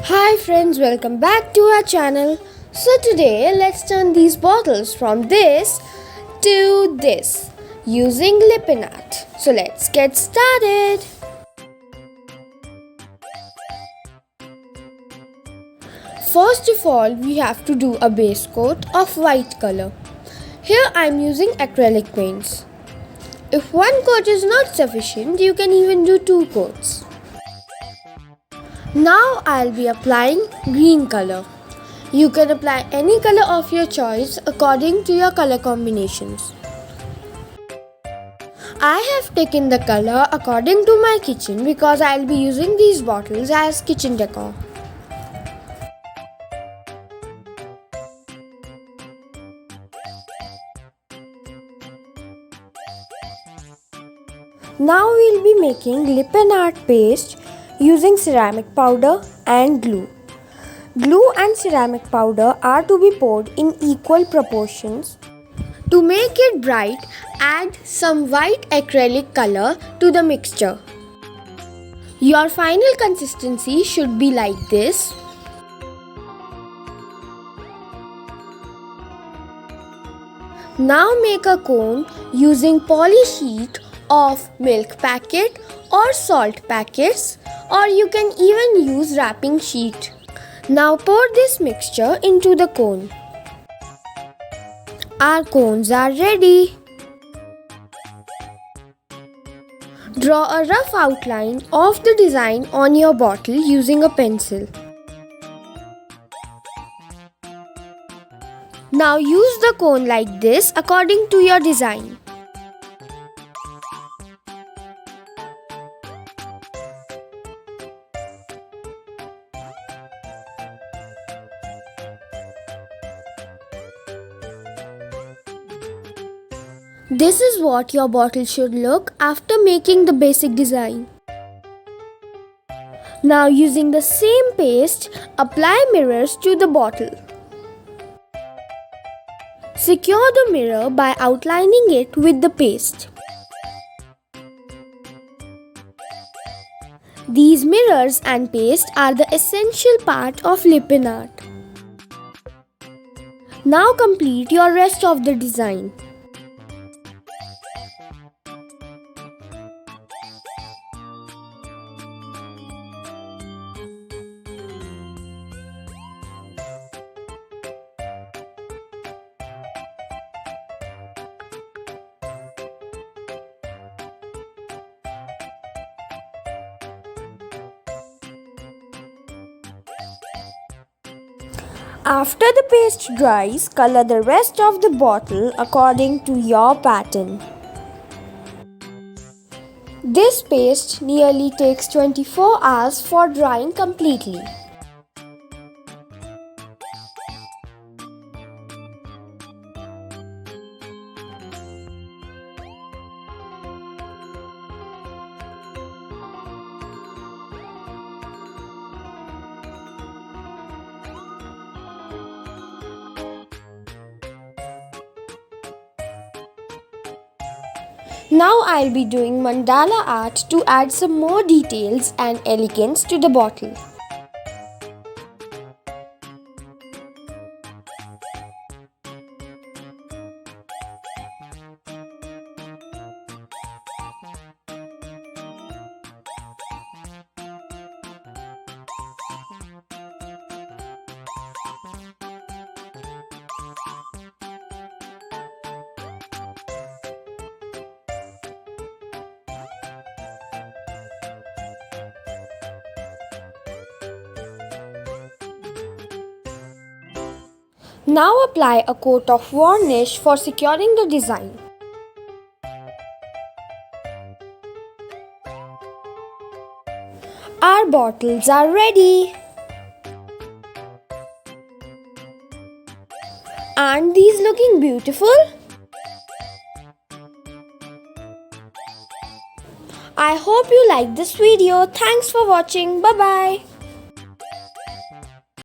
Hi friends, welcome back to our channel. So today let's turn these bottles from this to this using Lippan Art. So let's get started. First of all, we have to do a base coat of white color. Here I am using acrylic paints. If one coat is not sufficient, you can even do two coats. Now I'll be applying green color. You can apply any color of your choice according to your color combinations. I have taken the color according to my kitchen because I'll be using these bottles as kitchen decor. Now we'll be making Lippan Art paste using ceramic powder and glue. Glue and ceramic powder are to be poured in equal proportions. To make it bright, add some white acrylic color to the mixture. Your final consistency should be like this. Now make a cone using poly sheet of milk packet or salt packets, or you can even use wrapping sheet. Now pour this mixture into the cone. Our cones are ready. Draw a rough outline of the design on your bottle using a pencil. Now use the cone like this according to your design. This is what your bottle should look after making the basic design. Now using the same paste, apply mirrors to the bottle. Secure the mirror by outlining it with the paste. These mirrors and paste are the essential part of Lippan Art. Now complete your rest of the design. After the paste dries, color the rest of the bottle according to your pattern. This paste nearly takes 24 hours for drying completely. Now I'll be doing mandala art to add some more details and elegance to the bottle. Now apply a coat of varnish for securing the design. Our bottles are ready. Aren't these looking beautiful? I hope you liked this video. Thanks for watching. Bye bye.